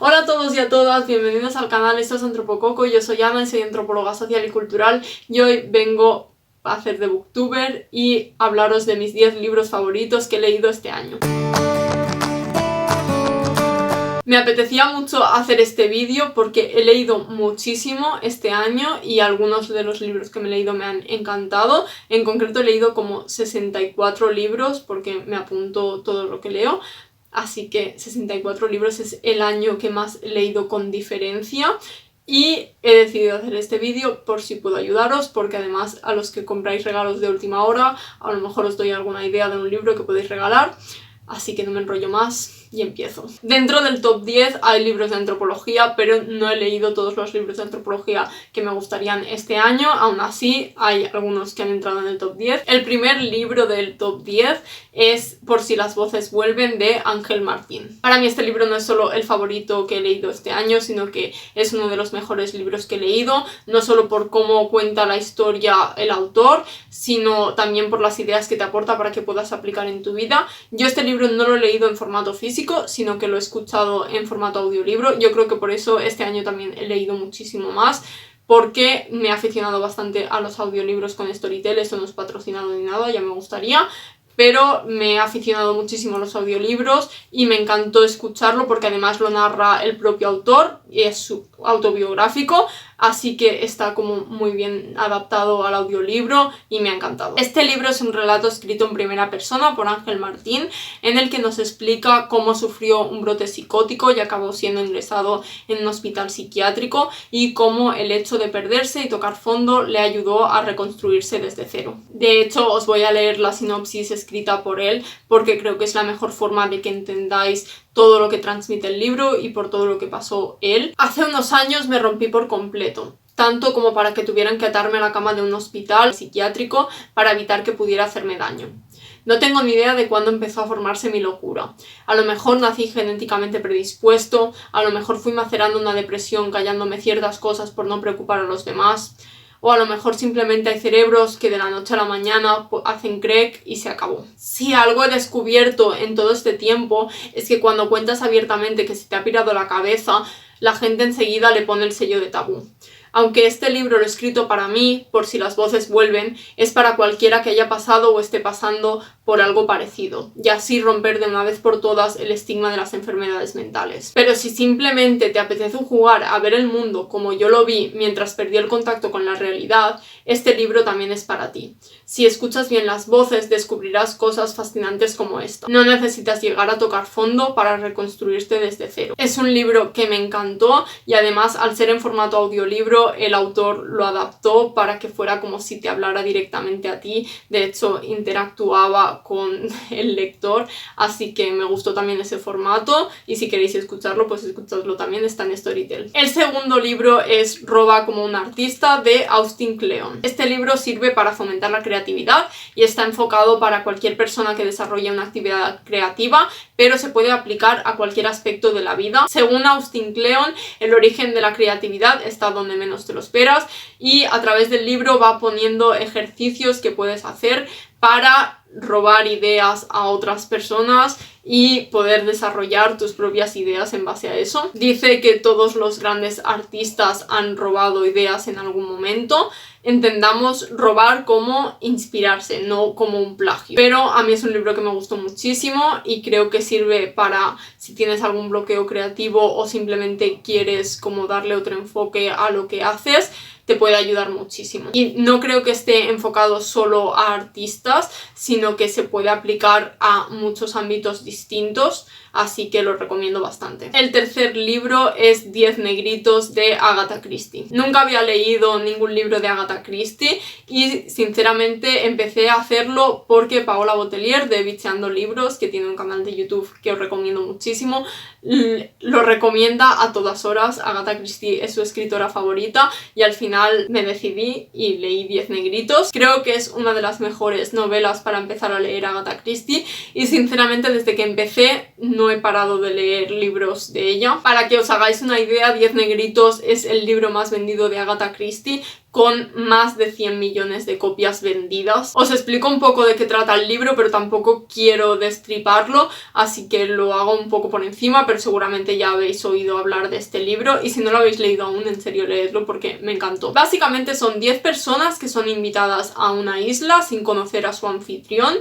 Hola a todos y a todas, bienvenidos al canal, esto es Antropococo, yo soy Ana y soy antropóloga social y cultural y hoy vengo a hacer de booktuber y hablaros de mis 10 libros favoritos que he leído este año. Me apetecía mucho hacer este vídeo porque he leído muchísimo este año y algunos de los libros que me he leído me han encantado. En concreto he leído como 64 libros porque me apunto todo lo que leo. Así que 64 libros es el año que más he leído con diferencia. Y he decidido hacer este vídeo por si puedo ayudaros, porque además a los que compráis regalos de última hora, a lo mejor os doy alguna idea de un libro que podéis regalar. Así que no me enrollo más y empiezo. Dentro del top 10 hay libros de antropología, pero no he leído todos los libros de antropología que me gustarían este año. Aún así, hay algunos que han entrado en el top 10. El primer libro del top 10 es Por si las voces vuelven, de Ángel Martín. Para mí este libro no es solo el favorito que he leído este año, sino que es uno de los mejores libros que he leído, no solo por cómo cuenta la historia el autor, sino también por las ideas que te aporta para que puedas aplicar en tu vida. Yo este libro no lo he leído en formato físico, sino que lo he escuchado en formato audiolibro. Yo creo que por eso este año también he leído muchísimo más, porque me he aficionado bastante a los audiolibros con Storytel. Esto no es patrocinado ni nada, ya me gustaría, pero me he aficionado muchísimo a los audiolibros y me encantó escucharlo porque además lo narra el propio autor y es su autobiográfico, así que está como muy bien adaptado al audiolibro y me ha encantado. Este libro es un relato escrito en primera persona por Ángel Martín, en el que nos explica cómo sufrió un brote psicótico y acabó siendo ingresado en un hospital psiquiátrico, y cómo el hecho de perderse y tocar fondo le ayudó a reconstruirse desde cero. De hecho, os voy a leer la sinopsis escrita por él porque creo que es la mejor forma de que entendáis todo lo que transmite el libro y por todo lo que pasó él. Hace unos años me rompí por completo, tanto como para que tuvieran que atarme a la cama de un hospital psiquiátrico para evitar que pudiera hacerme daño. No tengo ni idea de cuándo empezó a formarse mi locura. A lo mejor nací genéticamente predispuesto, a lo mejor fui macerando una depresión callándome ciertas cosas por no preocupar a los demás, o a lo mejor simplemente hay cerebros que de la noche a la mañana hacen crack y se acabó. Si algo he descubierto en todo este tiempo es que cuando cuentas abiertamente que se te ha pirado la cabeza, la gente enseguida le pone el sello de tabú. Aunque este libro lo he escrito para mí, Por si las voces vuelven, es para cualquiera que haya pasado o esté pasando por algo parecido, y así romper de una vez por todas el estigma de las enfermedades mentales. Pero si simplemente te apetece jugar a ver el mundo como yo lo vi mientras perdí el contacto con la realidad, este libro también es para ti. Si escuchas bien las voces, descubrirás cosas fascinantes como esta. No necesitas llegar a tocar fondo para reconstruirte desde cero. Es un libro que me encantó y además, al ser en formato audiolibro, el autor lo adaptó para que fuera como si te hablara directamente a ti. De hecho, interactuaba con el lector, así que me gustó también ese formato, y si queréis escucharlo, pues escuchadlo también, está en Storytel. El segundo libro es Roba como un artista, de Austin Kleon. Este libro sirve para fomentar la creatividad y está enfocado para cualquier persona que desarrolle una actividad creativa, pero se puede aplicar a cualquier aspecto de la vida. Según Austin Kleon, el origen de la creatividad está donde menos te lo esperas, y a través del libro va poniendo ejercicios que puedes hacer para robar ideas a otras personas y poder desarrollar tus propias ideas en base a eso. Dice que todos los grandes artistas han robado ideas en algún momento. Entendamos robar como inspirarse, no como un plagio. Pero a mí es un libro que me gustó muchísimo y creo que sirve para si tienes algún bloqueo creativo o simplemente quieres como darle otro enfoque a lo que haces. Te puede ayudar muchísimo. Y no creo que esté enfocado solo a artistas, sino que se puede aplicar a muchos ámbitos distintos, así que lo recomiendo bastante. El tercer libro es 10 negritos, de Agatha Christie. Nunca había leído ningún libro de Agatha Christie y sinceramente empecé a hacerlo porque Paola Botelier, de Bicheando Libros, que tiene un canal de YouTube que os recomiendo muchísimo, lo recomienda a todas horas. Agatha Christie es su escritora favorita y al final me decidí y leí 10 negritos. Creo que es una de las mejores novelas para empezar a leer Agatha Christie y sinceramente desde que empecé no he parado de leer libros de ella. Para que os hagáis una idea, 10 negritos es el libro más vendido de Agatha Christie, con más de 100 millones de copias vendidas. Os explico un poco de qué trata el libro, pero tampoco quiero destriparlo, así que lo hago un poco por encima, pero seguramente ya habéis oído hablar de este libro, y si no lo habéis leído aún, en serio leedlo porque me encantó. Básicamente son 10 personas que son invitadas a una isla sin conocer a su anfitrión,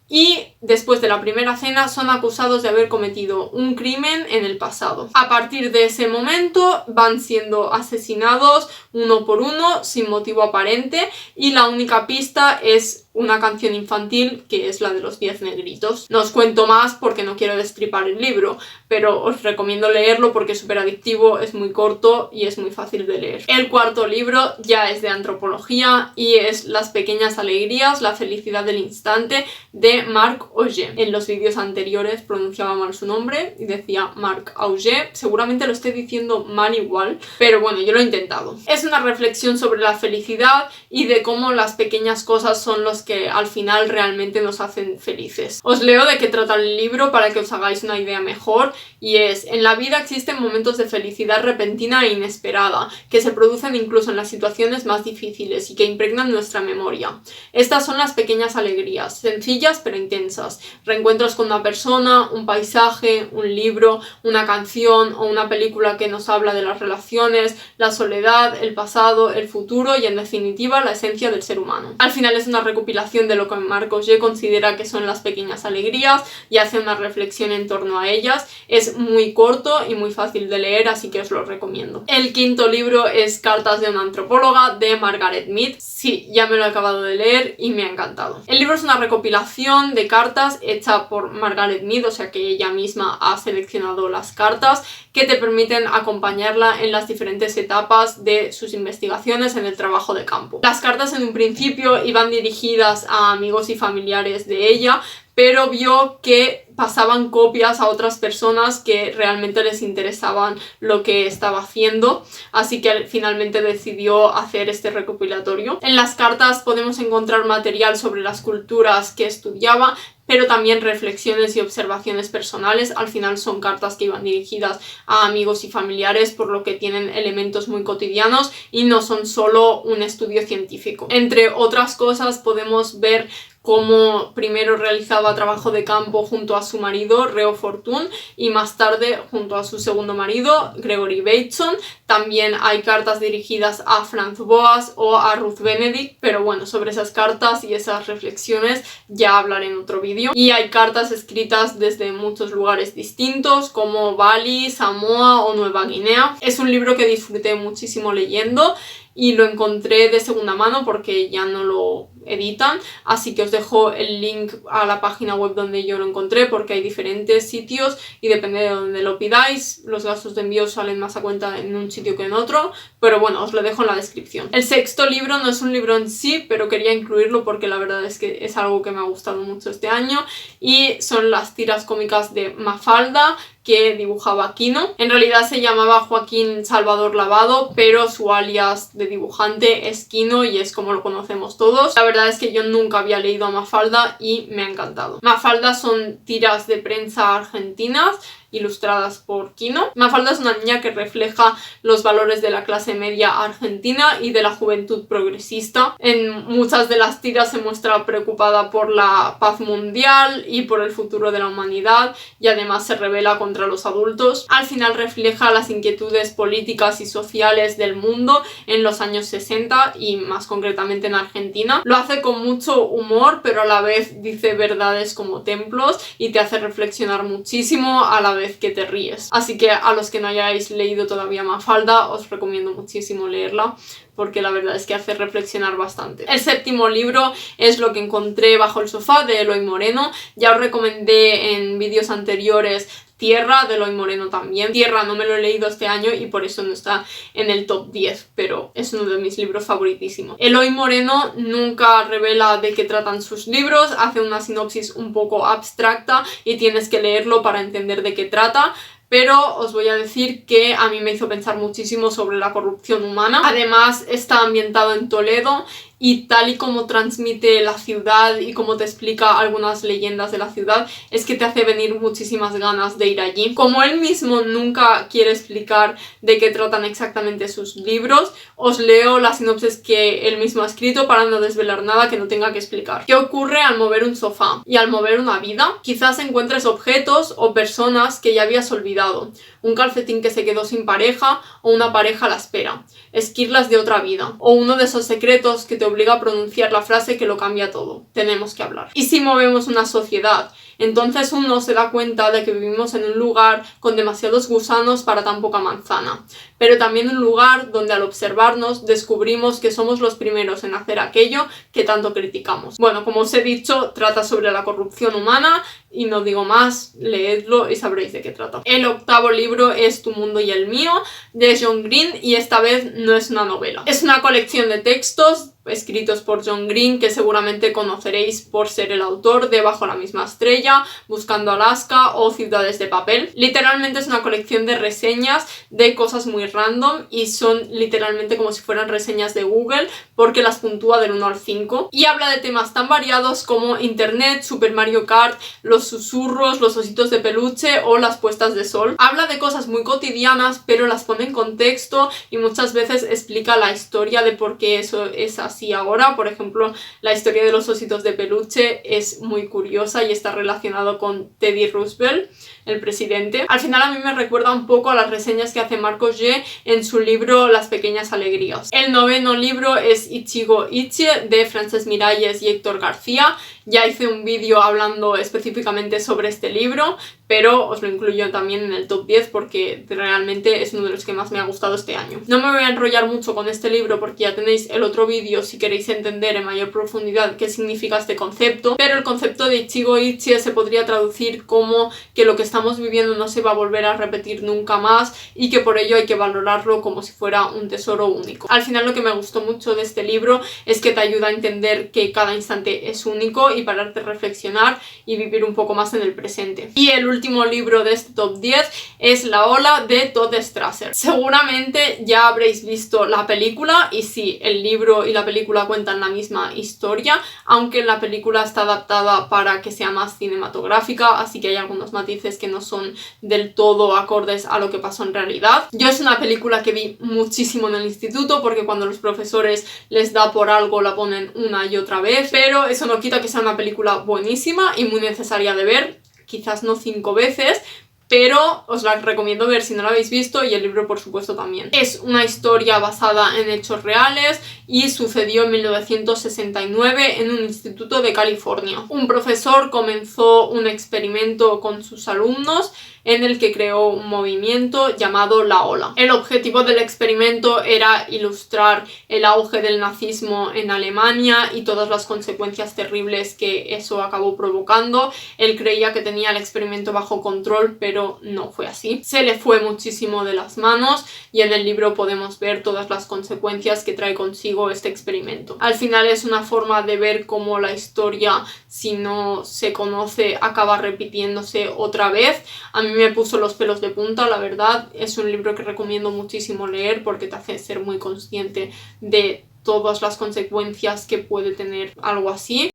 y después de la primera cena son acusados de haber cometido un crimen en el pasado. A partir de ese momento van siendo asesinados uno por uno sin motivo aparente, y la única pista es una canción infantil que es la de los 10 negritos. No os cuento más porque no quiero destripar el libro, pero os recomiendo leerlo porque es súper adictivo, es muy corto y es muy fácil de leer. El cuarto libro ya es de antropología y es Las pequeñas alegrías, la felicidad del instante, de Marc Augé. En los vídeos anteriores pronunciaba mal su nombre y decía Marc Augé. Seguramente lo estoy diciendo mal igual, pero bueno, yo lo he intentado. Es una reflexión sobre la felicidad y de cómo las pequeñas cosas son los que al final realmente nos hacen felices. Os leo de qué trata el libro para que os hagáis una idea mejor, y es: en la vida existen momentos de felicidad repentina e inesperada, que se producen incluso en las situaciones más difíciles y que impregnan nuestra memoria. Estas son las pequeñas alegrías, sencillas pero intensas. Reencuentros con una persona, un paisaje, un libro, una canción o una película que nos habla de las relaciones, la soledad, el pasado, el futuro y, en definitiva, la esencia del ser humano. Al final es una recopilación de lo que Marc Augé considera que son las pequeñas alegrías y hace una reflexión en torno a ellas. Es muy corto y muy fácil de leer, así que os lo recomiendo. El quinto libro es Cartas de una antropóloga, de Margaret Mead. Sí, ya me lo he acabado de leer y me ha encantado. El libro es una recopilación de cartas hecha por Margaret Mead, o sea que ella misma ha seleccionado las cartas que te permiten acompañarla en las diferentes etapas de sus investigaciones en el trabajo de campo. Las cartas en un principio iban dirigidas a amigos y familiares de ella, pero vio que pasaban copias a otras personas que realmente les interesaban lo que estaba haciendo, así que finalmente decidió hacer este recopilatorio. En las cartas podemos encontrar material sobre las culturas que estudiaba, pero también reflexiones y observaciones personales. Al final son cartas que iban dirigidas a amigos y familiares, por lo que tienen elementos muy cotidianos y no son solo un estudio científico. Entre otras cosas podemos ver cómo primero realizaba trabajo de campo junto a su marido, Reo Fortune, y más tarde junto a su segundo marido, Gregory Bateson. También hay cartas dirigidas a Franz Boas o a Ruth Benedict, pero bueno, sobre esas cartas y esas reflexiones ya hablaré en otro vídeo. Y hay cartas escritas desde muchos lugares distintos, como Bali, Samoa o Nueva Guinea. Es un libro que disfruté muchísimo leyendo y lo encontré de segunda mano porque ya no lo editan, así que os dejo el link a la página web donde yo lo encontré, porque hay diferentes sitios y depende de donde lo pidáis, los gastos de envío salen más a cuenta en un sitio que en otro, pero bueno, os lo dejo en la descripción. El sexto libro no es un libro en sí, pero quería incluirlo porque la verdad es que es algo que me ha gustado mucho este año, y son las tiras cómicas de Mafalda, que dibujaba Quino. En realidad se llamaba Joaquín Salvador Lavado, pero su alias de dibujante es Quino y es como lo conocemos todos. La verdad es que yo nunca había leído a Mafalda y me ha encantado. Mafalda son tiras de prensa argentinas ilustradas por Quino. Mafalda es una niña que refleja los valores de la clase media argentina y de la juventud progresista. En muchas de las tiras se muestra preocupada por la paz mundial y por el futuro de la humanidad, y además se rebela contra los adultos. Al final refleja las inquietudes políticas y sociales del mundo en los años 60 y más concretamente en Argentina. Lo hace con mucho humor, pero a la vez dice verdades como templos y te hace reflexionar muchísimo a la vez que te ríes. Así que a los que no hayáis leído todavía Mafalda, os recomiendo muchísimo leerla, porque la verdad es que hace reflexionar bastante. El séptimo libro es Lo que encontré bajo el sofá, de Eloy Moreno. Ya os recomendé en vídeos anteriores Tierra, de Eloy Moreno también. Tierra no me lo he leído este año y por eso no está en el top 10, pero es uno de mis libros favoritísimos. Eloy Moreno nunca revela de qué tratan sus libros, hace una sinopsis un poco abstracta y tienes que leerlo para entender de qué trata. Pero os voy a decir que a mí me hizo pensar muchísimo sobre la corrupción humana. Además está ambientado en Toledo y tal y como transmite la ciudad y como te explica algunas leyendas de la ciudad, es que te hace venir muchísimas ganas de ir allí. Como él mismo nunca quiere explicar de qué tratan exactamente sus libros, os leo la sinopsis que él mismo ha escrito para no desvelar nada que no tenga que explicar. ¿Qué ocurre al mover un sofá y al mover una vida? Quizás encuentres objetos o personas que ya habías olvidado, un calcetín que se quedó sin pareja o una pareja a la espera, esquirlas de otra vida, o uno de esos secretos que te obliga a pronunciar la frase que lo cambia todo: tenemos que hablar. ¿Y si movemos una sociedad? Entonces uno se da cuenta de que vivimos en un lugar con demasiados gusanos para tan poca manzana, pero también un lugar donde al observarnos descubrimos que somos los primeros en hacer aquello que tanto criticamos. Bueno, como os he dicho, trata sobre la corrupción humana y no digo más, leedlo y sabréis de qué trata. El octavo libro es Tu mundo y el mío, de John Green, y esta vez no es una novela. Es una colección de textos escritos por John Green, que seguramente conoceréis por ser el autor de Bajo la misma estrella, Buscando Alaska o Ciudades de papel. Literalmente es una colección de reseñas de cosas muy random y son literalmente como si fueran reseñas de Google, porque las puntúa del 1 al 5 y habla de temas tan variados como internet, Super Mario Kart, los susurros, los ositos de peluche o las puestas de sol. Habla de cosas muy cotidianas, pero las pone en contexto y muchas veces explica la historia de por qué eso es así ahora. Por ejemplo, la historia de los ositos de peluche es muy curiosa y está relacionado con Teddy Roosevelt, el presidente. Al final a mí me recuerda un poco a las reseñas que hace Marcos G. en su libro Las pequeñas alegrías. El noveno libro es Ichigo Ichie, de Frances Miralles y Héctor García. Ya hice un vídeo hablando específicamente sobre este libro, pero os lo incluyo también en el top 10 porque realmente es uno de los que más me ha gustado este año. No me voy a enrollar mucho con este libro porque ya tenéis el otro vídeo si queréis entender en mayor profundidad qué significa este concepto, pero el concepto de Ichigo Ichie se podría traducir como que lo que estamos viviendo no se va a volver a repetir nunca más y que por ello hay que valorarlo como si fuera un tesoro único. Al final lo que me gustó mucho de este libro es que te ayuda a entender que cada instante es único y pararte a reflexionar y vivir un poco más en el presente. Y el último libro de este top 10 es La ola, de Todd Strasser. Seguramente ya habréis visto la película y sí, el libro y la película cuentan la misma historia, aunque la película está adaptada para que sea más cinematográfica, así que hay algunos matices que no son del todo acordes a lo que pasó en realidad. Yo es una película que vi muchísimo en el instituto porque cuando los profesores les da por algo la ponen una y otra vez, pero eso no quita que sea una película buenísima y muy necesaria de ver, quizás no 5 veces, pero os la recomiendo ver si no la habéis visto, y el libro por supuesto también. Es una historia basada en hechos reales y sucedió en 1969 en un instituto de California. Un profesor comenzó un experimento con sus alumnos en el que creó un movimiento llamado La Ola. El objetivo del experimento era ilustrar el auge del nazismo en Alemania y todas las consecuencias terribles que eso acabó provocando. Él creía que tenía el experimento bajo control, pero no fue así. Se le fue muchísimo de las manos y en el libro podemos ver todas las consecuencias que trae consigo este experimento. Al final es una forma de ver cómo la historia, si no se conoce, acaba repitiéndose otra vez. A mí me puso los pelos de punta, la verdad. Es un libro que recomiendo muchísimo leer porque te hace ser muy consciente de todas las consecuencias que puede tener algo así.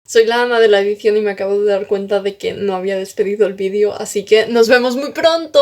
Soy la Ana de la edición y me acabo de dar cuenta de que no había despedido el vídeo, así que nos vemos muy pronto.